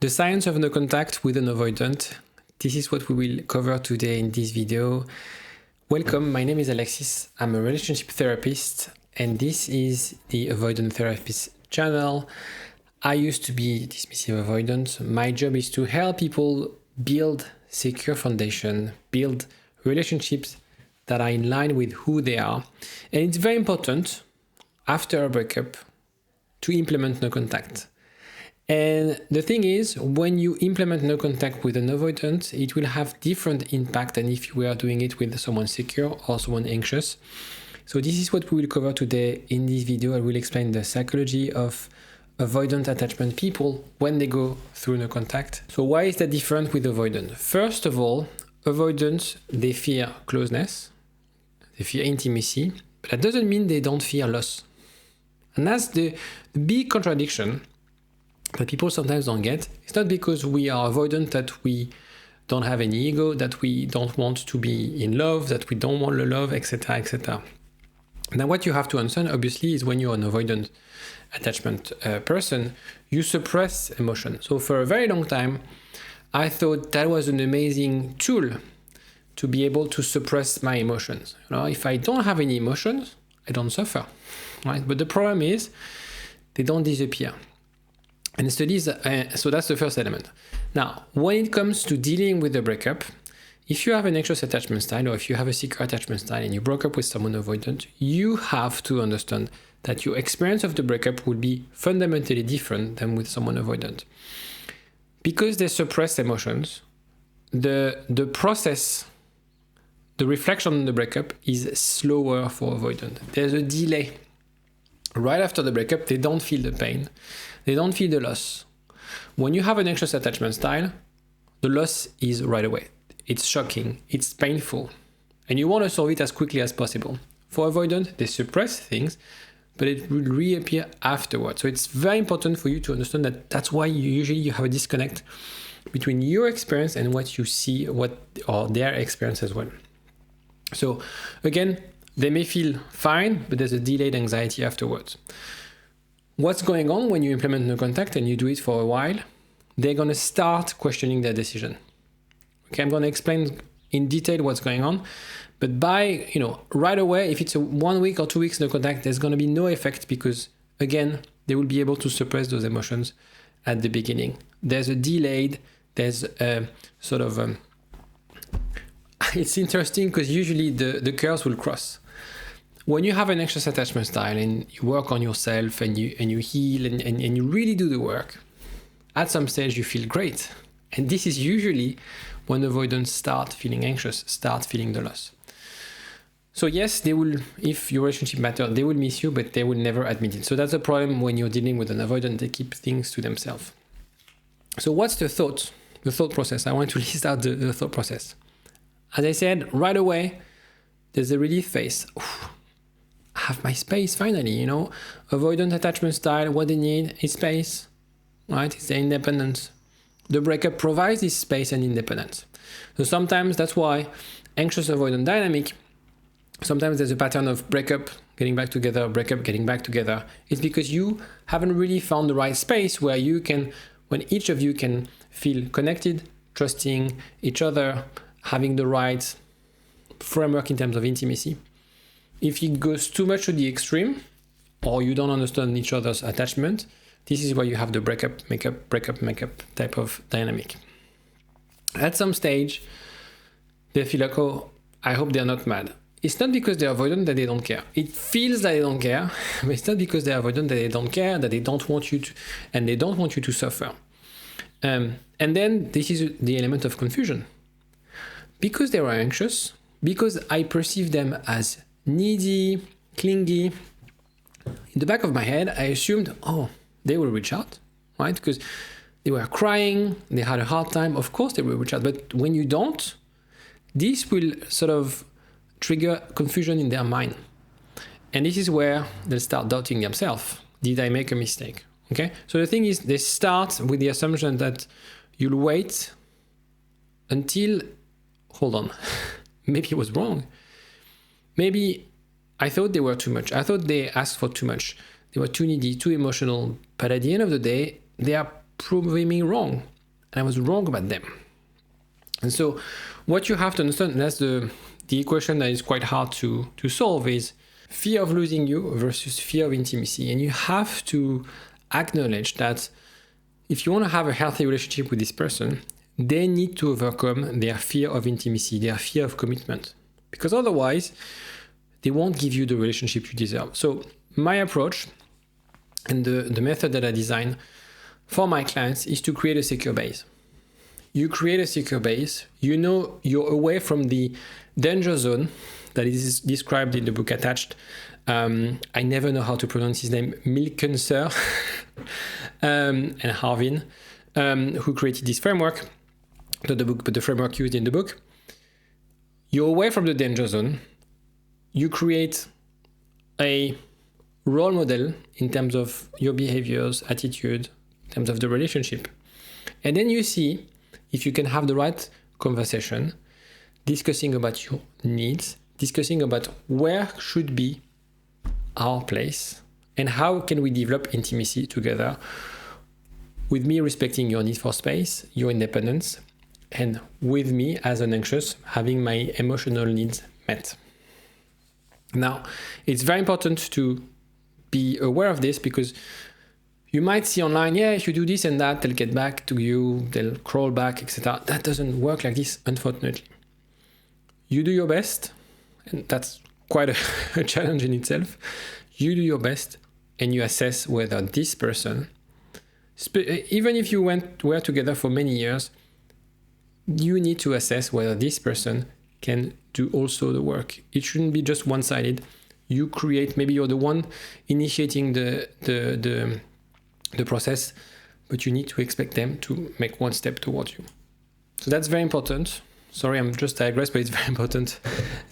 The science of no contact with an avoidant. This is what we will cover today in this video. Welcome, my name is Alexis. I'm a relationship therapist and this is the Avoidant Therapist channel. I used to be dismissive avoidant. My job is to help people build secure foundation, build relationships that are in line with who they are. And it's very important after a breakup to implement no contact. And the thing is, when you implement no contact with an avoidant, it will have different impact than if you were doing it with someone secure or someone anxious. So this is what we will cover today in this video. I will explain the psychology of avoidant attachment people when they go through no contact. So why is that different with avoidant? First of all, avoidants, they fear closeness, they fear intimacy, but that doesn't mean they don't fear loss. And that's the big contradiction that people sometimes don't get. It's not because we are avoidant that we don't have any ego, that we don't want to be in love, that we don't want the love, etc., etc. Now, what you have to understand, obviously, is when you're an avoidant attachment person, you suppress emotion. So for a very long time, I thought that was an amazing tool to be able to suppress my emotions. You know, if I don't have any emotions, I don't suffer, right? But the problem is they don't disappear. And studies, so that's the first element. Now, when it comes to dealing with the breakup, if you have an anxious attachment style or if you have a secure attachment style and you broke up with someone avoidant, you have to understand that your experience of the breakup will be fundamentally different than with someone avoidant. Because they suppress emotions, the process, the reflection on the breakup is slower for avoidant. There's a delay. Right after the breakup, they don't feel the pain. They don't feel the loss. When you have an anxious attachment style, the loss is right away. It's shocking, it's painful, and you want to solve it as quickly as possible. For avoidant, they suppress things, but it will reappear afterwards. So it's very important for you to understand that that's why you have a disconnect between your experience and what you see, or their experience as well. So again, they may feel fine, but there's a delayed anxiety afterwards. What's going on when you implement no contact and you do it for a while? They're going to start questioning their decision. Okay, I'm going to explain in detail what's going on, but by, right away, if it's a 1 week or 2 weeks no contact, there's going to be no effect because, again, they will be able to suppress those emotions at the beginning. There's a sort of, it's interesting because usually the curves will cross. When you have an anxious attachment style and you work on yourself and you heal and you really do the work, at some stage you feel great. And this is usually when avoidants start feeling anxious, start feeling the loss. So yes, they will, if your relationship matters, they will miss you, but they will never admit it. So that's a problem when you're dealing with an avoidant, they keep things to themselves. So what's the thought process? I want to list out the thought process. As I said, right away, there's a relief phase. I have my space finally, Avoidant attachment style, what they need is space, right? It's their independence. The breakup provides this space and independence. So sometimes that's why anxious avoidant dynamic, sometimes there's a pattern of breakup, getting back together, breakup, getting back together. It's because you haven't really found the right space where when each of you can feel connected, trusting each other, having the right framework in terms of intimacy. If it goes too much to the extreme, or you don't understand each other's attachment, this is where you have the breakup, makeup, breakup, makeup type of dynamic. At some stage, they feel like, oh, I hope they're not mad. It's not because they're avoidant that they don't care. It feels that they don't care, but it's not because they're avoidant that they don't care, that they don't want you to, and they don't want you to suffer. And then this is the element of confusion. Because they were anxious, because I perceive them as needy, clingy, in the back of my head, I assumed, they will reach out, right? Because they were crying, they had a hard time, of course they will reach out. But when you don't, this will sort of trigger confusion in their mind. And this is where they'll start doubting themselves. Did I make a mistake? Okay? So the thing is, they start with the assumption that you'll wait until, hold on, maybe it was wrong. Maybe I thought they were too much. I thought they asked for too much. They were too needy, too emotional. But at the end of the day, they are proving me wrong. And I was wrong about them. And so what you have to understand, and that's the equation that is quite hard to solve, is fear of losing you versus fear of intimacy. And you have to acknowledge that if you want to have a healthy relationship with this person, they need to overcome their fear of intimacy, their fear of commitment. Because otherwise, they won't give you the relationship you deserve. So my approach and the method that I design for my clients is to create a secure base. You create a secure base, you know you're away from the danger zone that is described in the book attached. I never know how to pronounce his name, Milkenser and Harvin, who created this framework, not the book, but the framework used in the book. You're away from the danger zone. You create a role model in terms of your behaviors, attitude, in terms of the relationship. And then you see if you can have the right conversation, discussing about your needs, discussing about where should be our place and how can we develop intimacy together, with me respecting your need for space, your independence, and with me as an anxious having my emotional needs met. Now, it's very important to be aware of this because you might see online, yeah, if you do this and that, they'll get back to you, they'll crawl back, etc. That doesn't work like this, unfortunately. You do your best, and that's quite a challenge in itself. You do your best, and you assess whether this person, even if you were together for many years, you need to assess whether this person can do also the work. It shouldn't be just one-sided. You create, maybe you're the one initiating the process, but you need to expect them to make one step towards you. So that's very important. Sorry, I'm just digress, but it's very important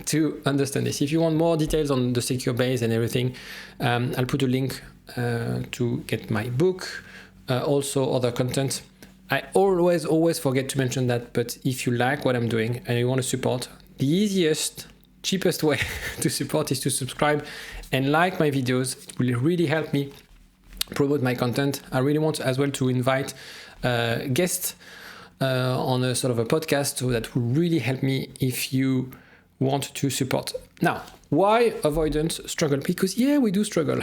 to understand this. If you want more details on the secure base and everything, I'll put a link to get my book, also other content. I always forget to mention that, but if you like what I'm doing and you want to support, the easiest, cheapest way to support is to subscribe and like my videos. It will really help me promote my content. I really want as well to invite guests on a sort of a podcast, so that will really help me if you want to support. Now, why avoidants struggle? Because yeah, we do struggle.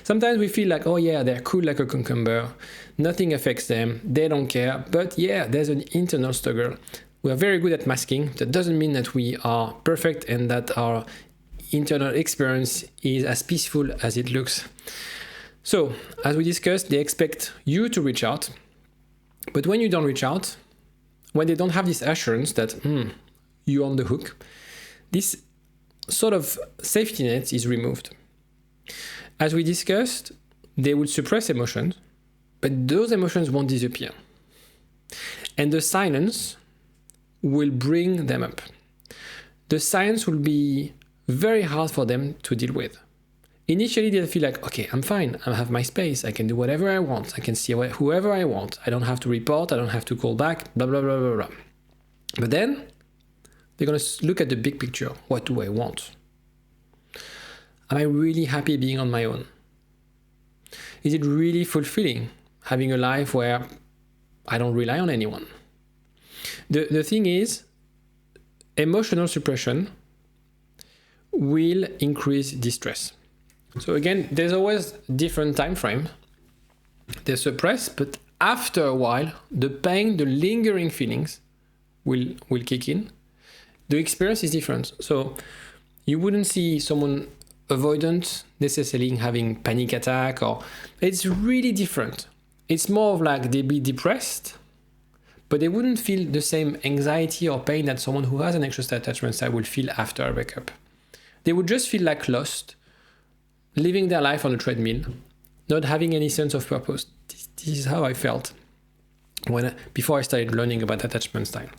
Sometimes we feel like, oh yeah, they're cool like a cucumber, nothing affects them, they don't care. But yeah, there's an internal struggle. We are very good at masking. That doesn't mean that we are perfect and that our internal experience is as peaceful as it looks. So, as we discussed, they expect you to reach out. But when you don't reach out, when they don't have this assurance that you're on the hook, this sort of safety net is removed. As we discussed, they will suppress emotions, but those emotions won't disappear. And the silence will bring them up. The silence will be very hard for them to deal with. Initially, they'll feel like, okay, I'm fine. I have my space. I can do whatever I want. I can see whoever I want. I don't have to report. I don't have to call back, blah, blah, blah, blah, blah. But then they're going to look at the big picture. What do I want? Am I really happy being on my own? Is it really fulfilling having a life where I don't rely on anyone? The thing is, emotional suppression will increase distress. So again, there's always different time frame. They suppress, but after a while, the pain, the lingering feelings will kick in. The experience is different. So you wouldn't see someone avoidant necessarily having panic attack, or it's really different. It's more of like they'd be depressed, but they wouldn't feel the same anxiety or pain that someone who has an anxious attachment style will feel after a breakup. They would just feel like lost, living their life on a treadmill, not having any sense of purpose. This is how I felt before I started learning about attachment style.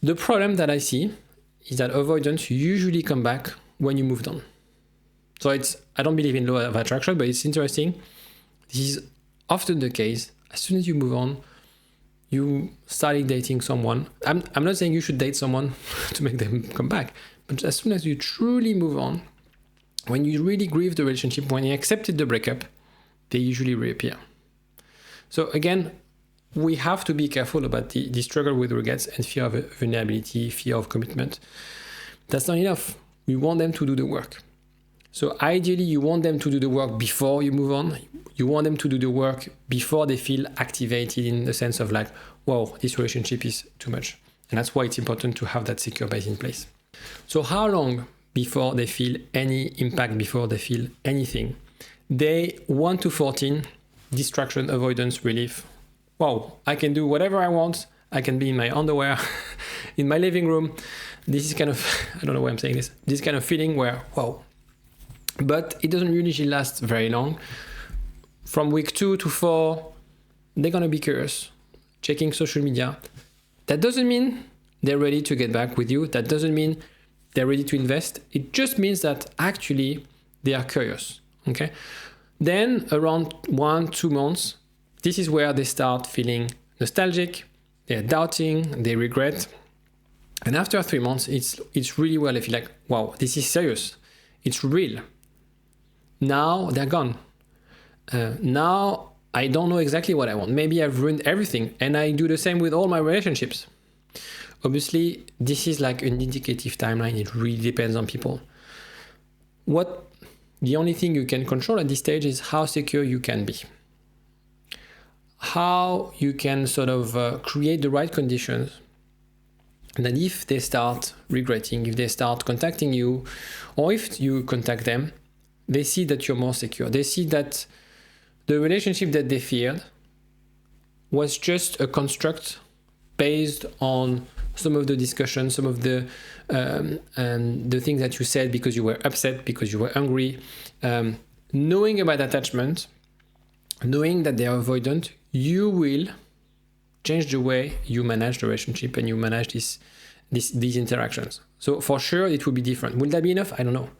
The problem that I see is that avoidants usually come back when you moved on. So I don't believe in law of attraction, but it's interesting. This is often the case. As soon as you move on, you started dating someone. I'm not saying you should date someone to make them come back, but as soon as you truly move on, when you really grieve the relationship, when you accepted the breakup, they usually reappear. So again, we have to be careful about the struggle with regrets and fear of vulnerability, fear of commitment. That's not enough. We want them to do the work. So ideally, you want them to do the work before you move on. You want them to do the work before they feel activated in the sense of like, wow, this relationship is too much. And that's why it's important to have that secure base in place. So how long before they feel any impact, before they feel anything? Day 1 to 14, distraction, avoidance, relief. Wow, I can do whatever I want. I can be in my underwear, in my living room. This is kind of, I don't know why I'm saying this kind of feeling where, wow. But it doesn't usually last very long. From week 2 to 4, they're gonna be curious, checking social media. That doesn't mean they're ready to get back with you. That doesn't mean they're ready to invest. It just means that actually they are curious, okay? Then around 1-2 months, this is where they start feeling nostalgic, they're doubting, they regret. And after 3 months, it's really where they feel like, wow, this is serious. It's real. Now they're gone. Now I don't know exactly what I want. Maybe I've ruined everything, and I do the same with all my relationships. Obviously, this is like an indicative timeline. It really depends on people. The only thing you can control at this stage is how secure you can be. How you can sort of create the right conditions that if they start regretting, if they start contacting you, or if you contact them, they see that you're more secure. They see that the relationship that they feared was just a construct based on some of the discussions, some of the things that you said because you were upset, because you were angry. Knowing about attachment, knowing that they are avoidant, you will change the way you manage the relationship and you manage these interactions. So for sure, it will be different. Will that be enough? I don't know.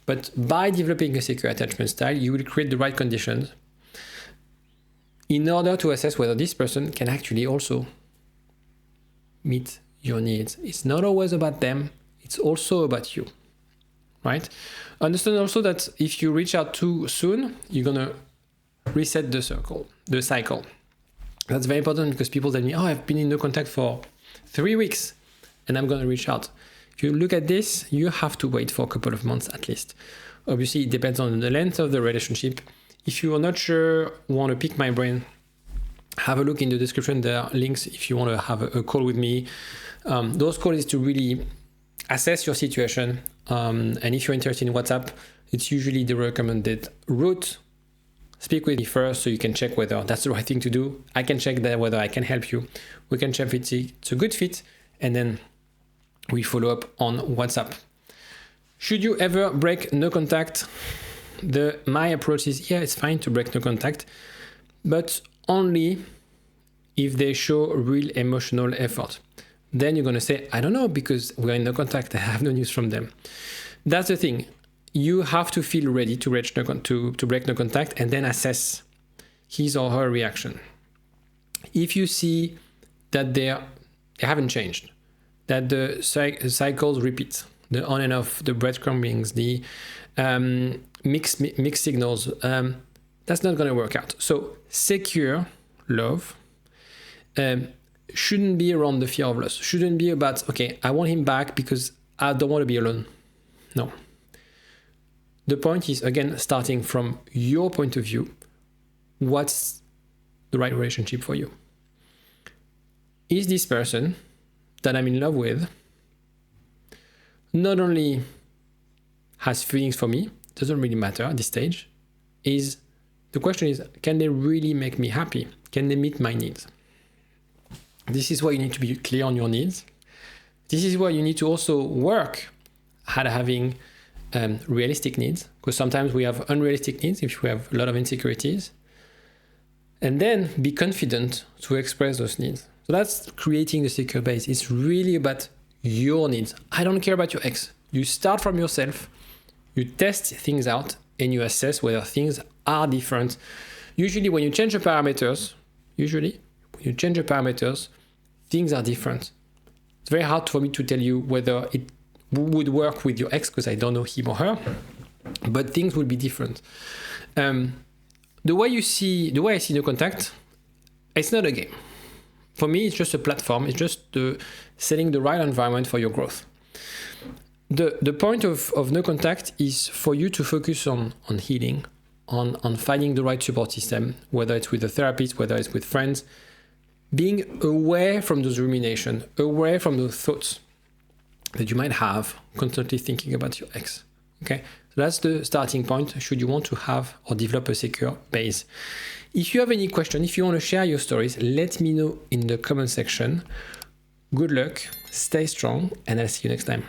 But by developing a secure attachment style, you will create the right conditions in order to assess whether this person can actually also meet your needs. It's not always about them. It's also about you, right? Understand also that if you reach out too soon, you're going to reset the cycle. That's very important because people tell me, oh, I've been in no contact for 3 weeks and I'm going to reach out. If you look at this, you have to wait for a couple of months at least. Obviously, it depends on the length of the relationship. If you are not sure, want to pick my brain, have a look in the description. There are links if you want to have a call with me. Those calls is to really assess your situation. And if you're interested in WhatsApp, it's usually the recommended route. Speak with me first so you can check whether that's the right thing to do. I can check that whether I can help you. We can check if it's a good fit, and then we follow up on WhatsApp. Should you ever break no contact? My approach is, yeah, it's fine to break no contact, but only if they show real emotional effort. Then you're going to say, I don't know, because we're in no contact. I have no news from them. That's the thing. You have to feel ready to break no contact and then assess his or her reaction. If you see that they haven't changed, that the cycles repeat, the on and off, the breadcrumbings, the mixed signals, that's not going to work out. So secure love shouldn't be around the fear of loss. Shouldn't be about, okay, I want him back because I don't want to be alone. No. The point is, again, starting from your point of view, what's the right relationship for you? Is this person that I'm in love with not only has feelings for me, doesn't really matter at this stage, the question is, can they really make me happy? Can they meet my needs? This is why you need to be clear on your needs. This is why you need to also work at having realistic needs, because sometimes we have unrealistic needs if we have a lot of insecurities. And then be confident to express those needs. So that's creating the secure base. It's really about your needs. I don't care about your ex. You start from yourself, you test things out, and you assess whether things are different. Usually when you change the parameters, things are different. It's very hard for me to tell you whether it would work with your ex because I don't know him or her, but things will be different. The way I see no contact It's not a game. For me, it's just a platform. It's just setting the right environment for your growth. The point of no contact is for you to focus on healing, on finding the right support system, whether it's with a therapist, whether it's with friends, being away from those ruminations, away from those thoughts that you might have constantly thinking about your ex. Okay, so that's the starting point should you want to have or develop a secure base. If you have any question, if you want to share your stories, let me know in the comment section. Good luck, stay strong, and I'll see you next time.